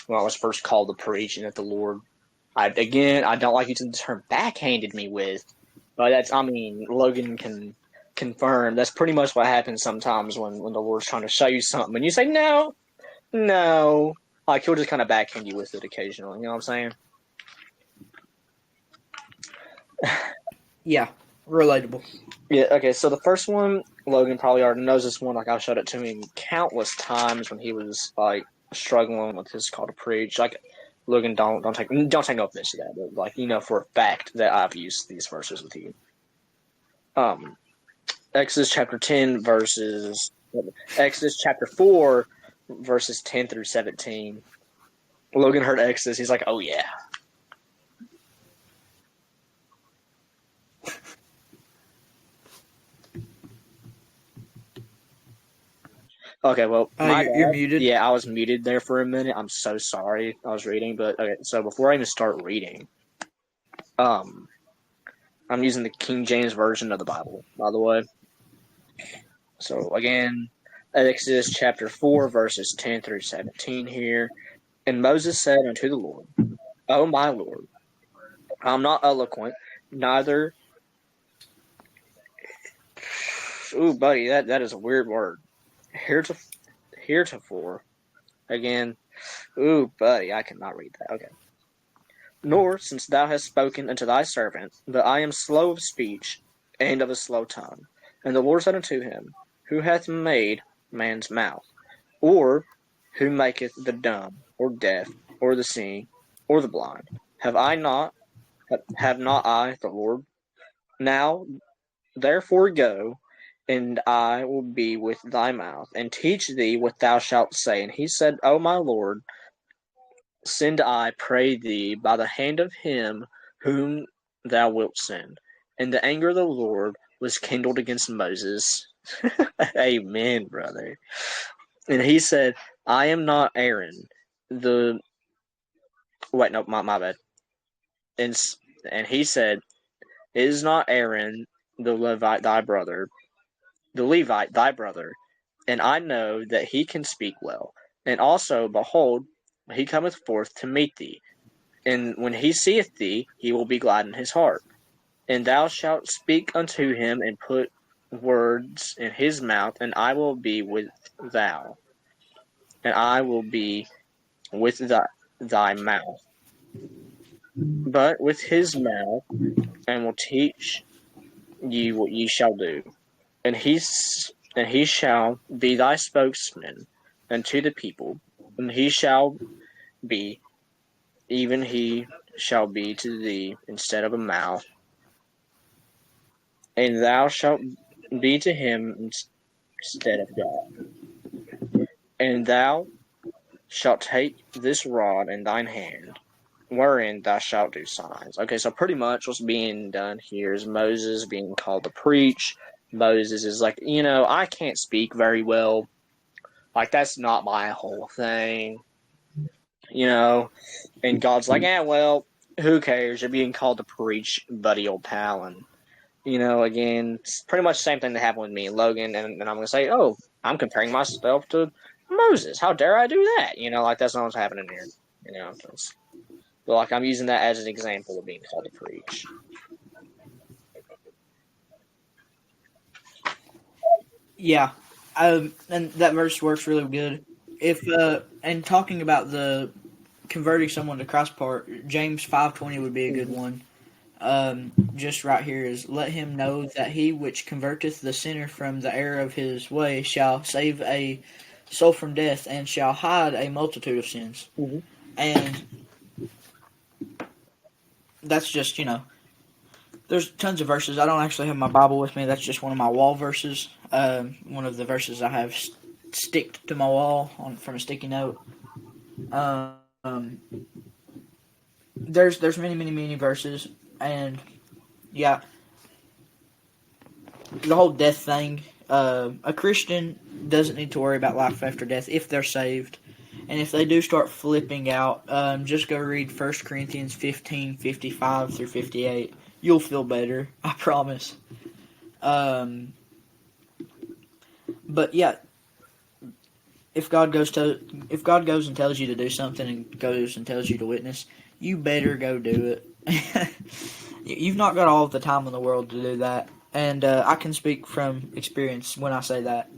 when I was first called to preach and that the Lord, I don't like using the term backhanded me with, but Logan can confirm that's pretty much what happens sometimes when the Lord's trying to show you something and you say, no. Like, he'll just kind of backhand you with it occasionally, you know what I'm saying? Yeah, relatable. Yeah, okay, so the first one, Logan probably already knows this one. Like, I showed it to him countless times when he was, like, struggling with his call to preach. Like, Logan, don't take no offense to that, but, like, you know for a fact that I've used these verses with you. Exodus chapter 4, verses 10 through 17. Logan heard Exodus, he's like, oh yeah. Okay, well, you're muted. Yeah, I was muted there for a minute. I'm so sorry. I was reading, but okay. So before I even start reading, I'm using the King James version of the Bible, by the way. So again, Exodus chapter 4, verses 10 through 17 here. And Moses said unto the Lord, O my Lord, I'm not eloquent, neither. Ooh, buddy, that is a weird word. Heretofore. Again, ooh, buddy, I cannot read that. Okay. Nor, since thou hast spoken unto thy servant, but I am slow of speech, and of a slow tongue. And the Lord said unto him, Who hath made man's mouth? Or who maketh the dumb, or deaf, or the seeing, or the blind? Have not I the Lord? Now, therefore go, and I will be with thy mouth, and teach thee what thou shalt say. And he said, O my Lord, send, I pray thee, by the hand of him whom thou wilt send. And the anger of the Lord was kindled against Moses. Amen, brother. And he said, I am not Aaron, my bad. And he said, Is not Aaron the Levite thy brother, and I know that he can speak well. And also, behold, he cometh forth to meet thee, and when he seeth thee, he will be glad in his heart. And thou shalt speak unto him, and put words in his mouth, and I will be with thou, and I will be with thy mouth, but with his mouth, and will teach you what ye shall do. And he shall be thy spokesman unto the people, and he shall be, even he shall be to thee instead of a mouth, and thou shalt be to him instead of God. And thou shalt take this rod in thine hand, wherein thou shalt do signs. Okay, so pretty much what's being done here is Moses being called to preach. Moses is like, I can't speak very well. Like, that's not my whole thing. And God's like, well, who cares? You're being called to preach, buddy old pal. And again, it's pretty much the same thing that happened with me and Logan, and I'm going to say, oh, I'm comparing myself to Moses. How dare I do that? Like that's not what's happening here. But like I'm using that as an example of being called to preach. Yeah, and that verse works really good. If and talking about the converting someone to Christ part, James 5:20 would be a good one. Just right here is, let him know that he which converteth the sinner from the error of his way shall save a soul from death and shall hide a multitude of sins. Mm-hmm. And that's just, there's tons of verses. I don't actually have my Bible with me. That's just one of my wall verses. One of the verses I have sticked to my wall from a sticky note. There's many, many, many verses. And yeah, the whole death thing. A Christian doesn't need to worry about life after death if they're saved. And if they do start flipping out, just go read 1 Corinthians 15:55 through 58. You'll feel better, I promise. But yeah, if God goes and tells you to do something and goes and tells you to witness, you better go do it. You've not got all of the time in the world to do that, and I can speak from experience when I say that.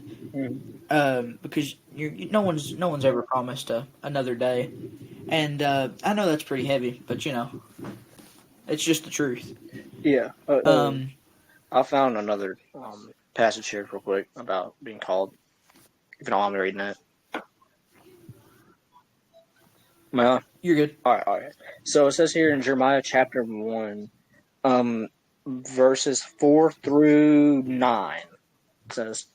Because no one's ever promised another day, and I know that's pretty heavy, but it's just the truth. Yeah. Um, I found another passage here real quick about being called. If you don't want me reading it. you're good. All right. So it says here in Jeremiah chapter 1, verses 4 through 9. It says,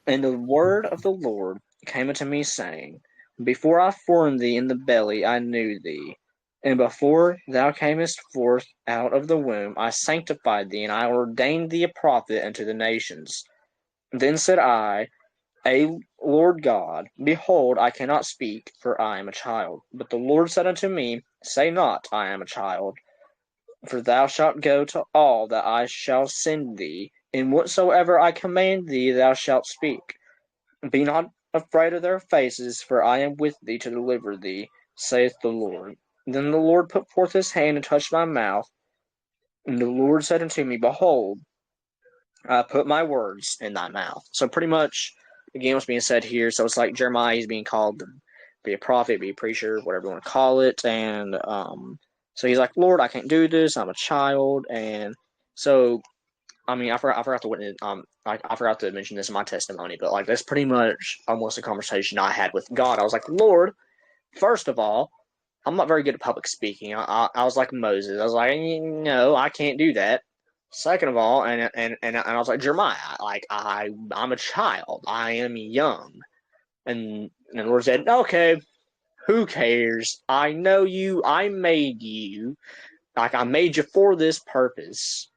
and the word of the Lord came unto me, saying, before I formed thee in the belly I knew thee, and before thou camest forth out of the womb I sanctified thee, and I ordained thee a prophet unto the nations. Then said I, Lord God, behold, I cannot speak, for I am a child. But the Lord said unto me, say not, I am a child, for thou shalt go to all that I shall send thee, and whatsoever I command thee thou shalt speak. Be not afraid of their faces, for I am with thee to deliver thee, saith the Lord. Then the Lord put forth his hand and touched my mouth, and the Lord said unto me, behold, I put my words in thy mouth. So pretty much, again, what's being said here, so it's like Jeremiah is being called to be a prophet, be a preacher, whatever you want to call it, and so he's like, Lord, I can't do this, I'm a child, and so I mean, I forgot to witness, I forgot to mention this in my testimony, but like that's pretty much almost a conversation I had with God. I was like, Lord, first of all, I'm not very good at public speaking. I was like Moses. I was like, no, I can't do that. Second of all, and I was like, Jeremiah, like I'm a child. I am young. And the Lord said, okay, who cares? I know you. I made you. Like I made you for this purpose.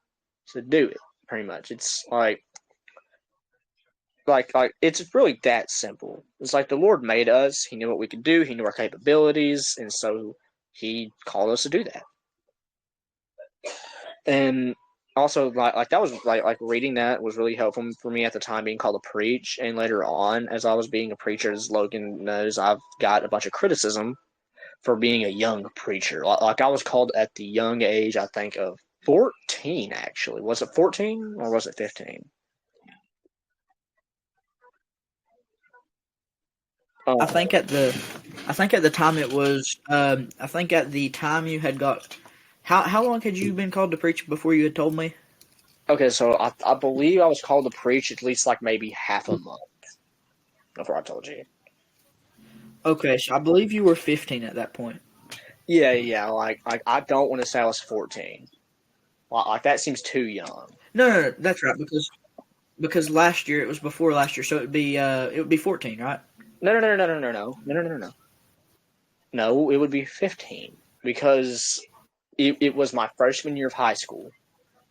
To do it. Pretty much. It's like it's really that simple. It's like the Lord made us. He knew what we could do. He knew our capabilities, and so He called us to do that. And also, like that was like reading that was really helpful for me at the time, being called to preach. And later on, as I was being a preacher, as Logan knows, I've got a bunch of criticism for being a young preacher. Like I was called at the young age, I think of 14. Actually, was it 14 or was it 15? I think at the time it was. I think at the time you had got. How long had you been called to preach before you had told me? Okay, so I believe I was called to preach at least like maybe half a month before I told you. Okay, so I believe you were 15 at that point. Yeah. Like I don't want to say I was 14. Like that seems too young. No, that's right because last year it was before last year, so it would be 14, right? No. No, it would be 15 because it was my freshman year of high school,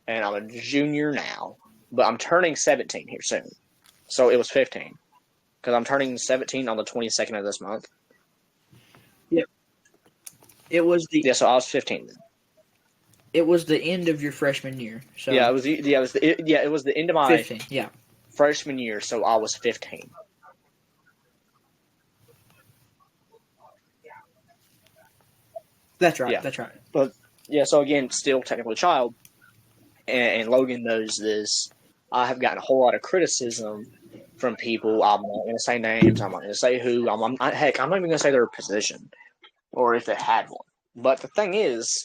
and I'm a junior now, but I'm turning 17 here soon, so it was 15 because I'm turning 17 on the 22nd of this month. Yep. It was the Yeah, so I was 15 then. It was the end of your freshman year, Yeah, so it was the end of my 15. Yeah, freshman year, so I was 15. that's right. Yeah, That's right. but yeah, so again, still technically a child, and Logan knows this. I have gotten a whole lot of criticism from people. I'm not going to say names. I'm not going to say who. Heck, I'm not even going to say their position or if they had one. But the thing is,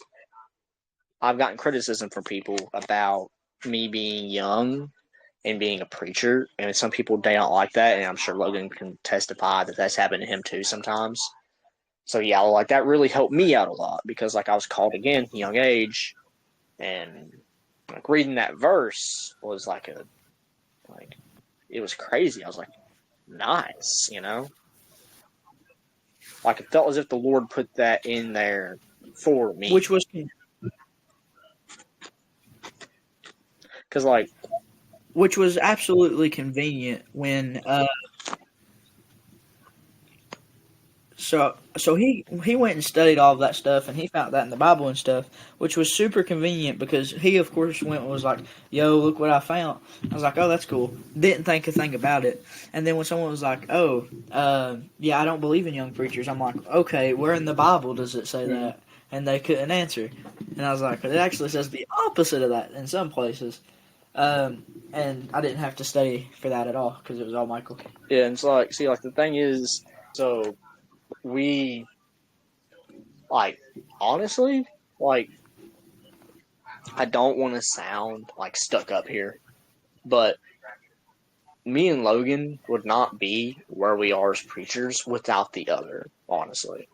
I've gotten criticism from people about me being young and being a preacher, and some people they don't like that, and I'm sure Logan can testify that that's happened to him too sometimes. So yeah, like that really helped me out a lot because like I was called again at a young age, and like reading that verse was like it was crazy. I was like, nice, you know, like it felt as if the Lord put that in there for me Which was because like absolutely convenient when so he went and studied all of that stuff, and he found that in the Bible and stuff, which was super convenient because he of course went and was like, "Yo, look what I found." I was like, "Oh, that's cool." Didn't think a thing about it, and then when someone was like, "Oh, yeah, I don't believe in young preachers," I'm like, "Okay, where in the Bible does it say mm, that?" And they couldn't answer, and I was like, "It actually says the opposite of that in some places." Um, and I didn't have to study for that at all because it was all Michael. yeah, and it's like see like the thing is so we like honestly like I don't want to sound like stuck up here, but me and Logan would not be where we are as preachers without the other, honestly.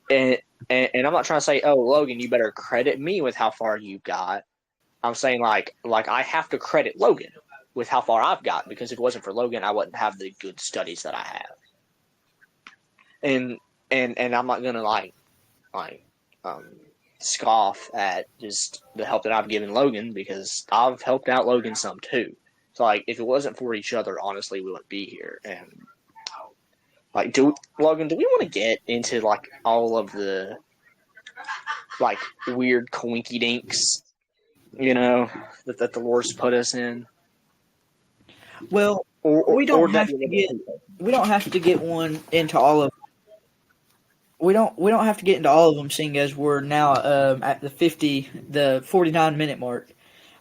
And and I'm not trying to say, oh, Logan, you better credit me with how far you got. I'm saying like I have to credit Logan with how far I've got because if it wasn't for Logan, I wouldn't have the good studies that I have. And and I'm not gonna like um scoff at just the help that I've given Logan because I've helped out Logan some too. So like if it wasn't for each other, honestly, we wouldn't be here. And like, do Logan, do we want to get into like all of the like weird coinky dinks, you know, that the Lord's put us in, Well, or we or don't would that have be a to little bit get too personal? we don't have to get one into all of we don't have to get into all of them, seeing as we're now at the 49-minute mark.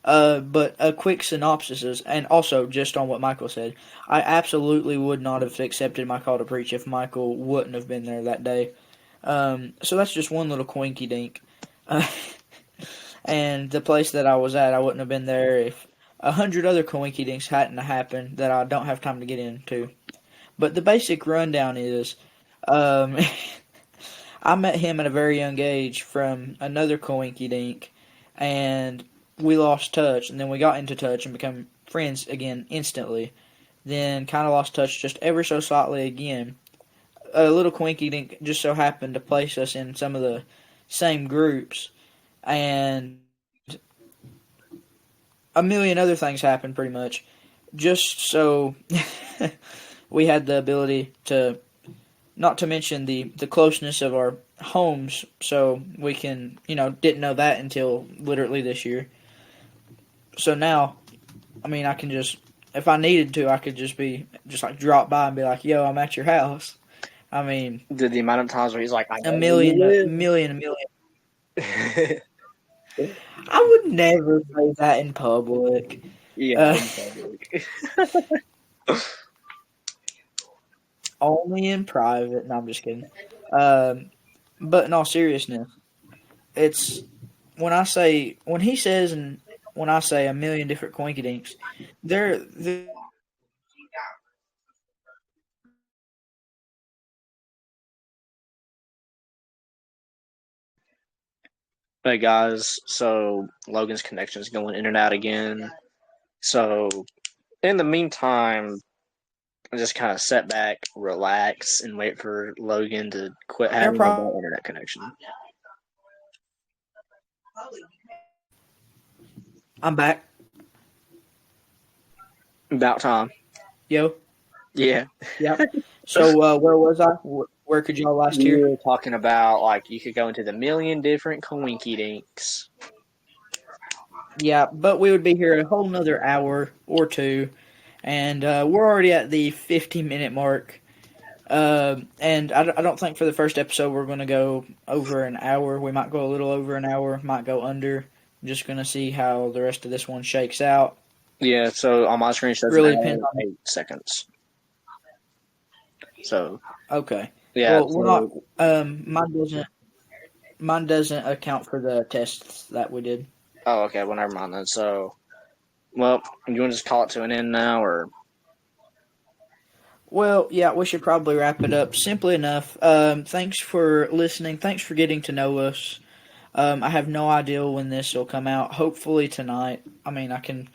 But a quick synopsis is, and also just on what Michael said, I absolutely would not have accepted my call to preach if Michael wouldn't have been there that day. So that's just one little quinky dink. Uh, and the place that I was at, I wouldn't have been there if 100 other coinky dinks hadn't happened that I don't have time to get into. But the basic rundown is, um, I met him at a very young age from another coinky dink, and we lost touch, and then we got into touch and become friends again instantly. Then kind of lost touch just ever so slightly again. A little coinky dink just so happened to place us in some of the same groups, and a million other things happened pretty much. Just so we had the ability to, not to mention the closeness of our homes, so we can, didn't know that until literally this year. So now, I mean, I can just, if I needed to, I could just like drop by and be like, yo, I'm at your house. I mean, Did the amount of times where he's like, I a know where million, a you million, a million. live. I would never say that in public. Yeah, Uh, in public. only in private. No, I'm just kidding. Um, but in all seriousness, it's when he says and when I say a million different coinkydinks, they're Hey guys, so Logan's connection is going in and out again. So in the meantime, I just kind of sit back, relax, and wait for Logan to quit they're having a probably. bad internet connection. I'm back, About time. yo. Yeah. Yep. So where was I? Where could y'all last We hear? were talking about like you could go into the million different coinky dinks. Yeah, but we would be here a whole nother hour or two, and we're already at the 50-minute mark. And I don't think for the first episode we're going to go over an hour. We might go a little over an hour, might go under. I'm just going to see how the rest of this one shakes out. Yeah, so on my screen it says an Really hour depends on. and 8 seconds. So Okay. yeah, Well, we're not. so Mine doesn't account for the tests that we did. oh okay, well never mind then. So well, you want to just call it to an end now, or Well, yeah, we should probably wrap it up. Simply enough. Thanks for listening. Thanks for getting to know us. I have no idea when this will come out. Hopefully tonight. I mean, I can.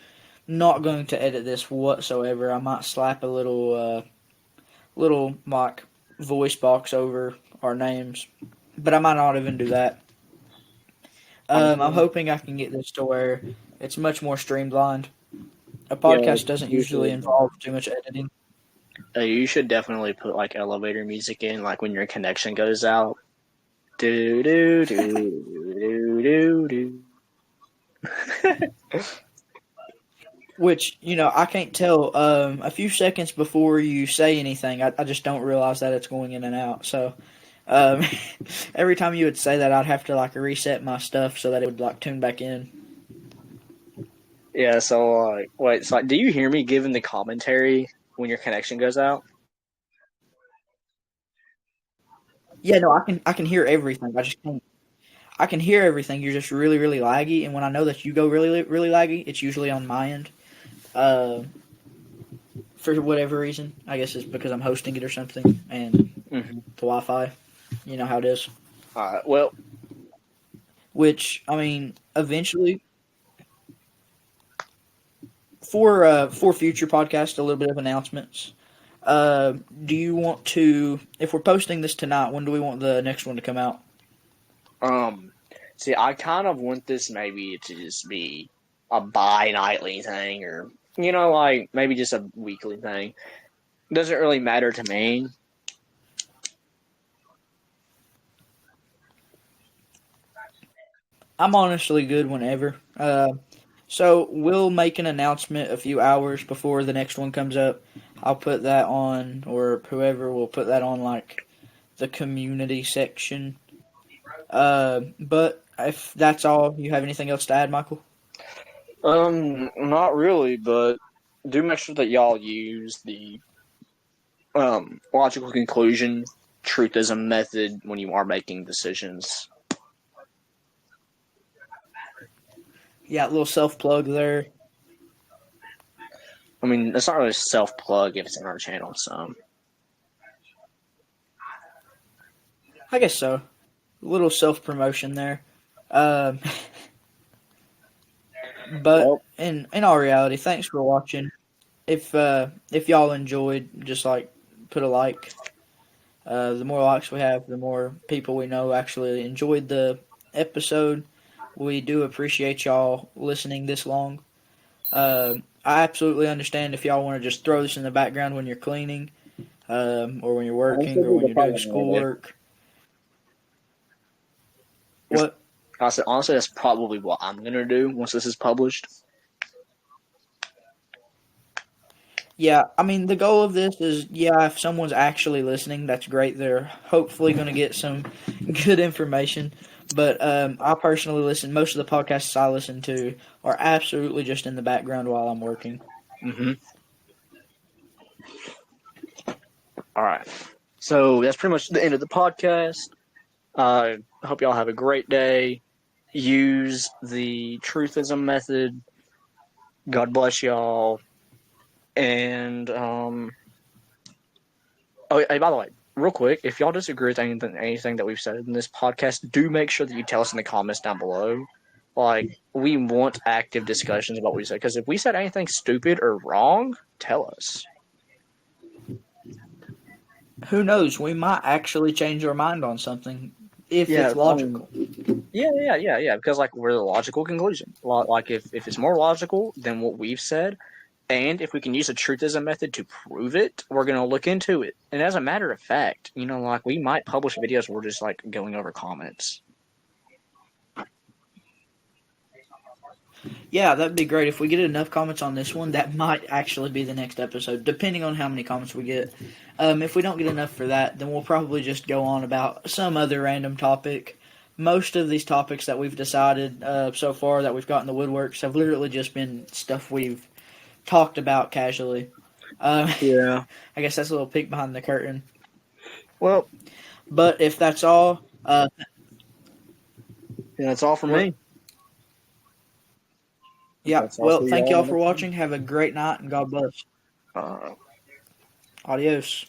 Not going to edit this whatsoever. I might slap a little like voice box over our names, but I might not even do that. I'm hoping I can get this to where it's much more streamlined. A yeah, podcast doesn't you usually should involve too much editing. you should definitely put like elevator music in, like when your connection goes out. Do do do do do do. Which, I can't tell. A few seconds before you say anything, I just don't realize that it's going in and out. So, um, every time you would say that, I'd have to like reset my stuff so that it would like tune back in. Yeah, so like, wait, so like, do you hear me giving the commentary when your connection goes out? Yeah, no, I can hear everything. I can hear everything. You're just really, really laggy, and when I know that you go really, really laggy, it's usually on my end. Uh, for whatever reason, I guess it's because I'm hosting it or something, and Mm-hmm. the Wi-Fi, you know how it is. Well, Which I mean, eventually, for future podcasts, a little bit of announcements. Do you want to? If we're posting this tonight, when do we want the next one to come out? um, see, I kind of want this maybe to just be a bi-nightly thing, or like maybe just a weekly thing. Doesn't really matter to me. I'm honestly good whenever. So we'll make an announcement a few hours before the next one comes up. I'll put that on, or whoever will put that on, like the community section. But if that's all, you have anything else to add, Michael? Not really, but do make sure that y'all use the logical conclusion, truthism method when you are making decisions. Yeah, a little self plug there. I mean, it's not really self plug if it's in our channel, so. I guess so. A little self promotion there. Um, but Well, in all reality, thanks for watching. If y'all enjoyed, just like put a like. The more likes we have, the more people we know actually enjoyed the episode. We do appreciate y'all listening this long. I absolutely understand if y'all want to just throw this in the background when you're cleaning, or when you're honestly, working, or when the you're doing probably schoolwork. What? honestly, that's probably what I'm gonna do once this is published. Yeah, I mean, the goal of this is, yeah, if someone's actually listening, that's great. They're hopefully going to get some good information. But I personally listen. Most of the podcasts I listen to are absolutely just in the background while I'm working. Mm-hmm. All right, so that's pretty much the end of the podcast. I hope y'all have a great day. Use the truthism method. God bless y'all. And oh, hey, by the way, real quick, if y'all disagree with anything that we've said in this podcast, do make sure that you tell us in the comments down below. Like, we want active discussions about what we said, because if we said anything stupid or wrong, tell us. Who knows? We might actually change our mind on something if Yeah, it's logical. yeah. Because like we're the logical conclusion. Like if it's more logical than what we've said, And if we can use a truthism method to prove it, we're going to look into it. And as a matter of fact, like we might publish videos where we're just like going over comments. Yeah, that'd be great. If we get enough comments on this one, that might actually be the next episode, depending on how many comments we get. If we don't get enough for that, then we'll probably just go on about some other random topic. Most of these topics that we've decided so far that we've got in the woodworks have literally just been stuff we've talked about casually. Yeah. I guess that's a little peek behind the curtain. Well, but if that's all, yeah, that's all for me. Yeah. Well, thank y'all for watching. Have a great night and God bless. Adios.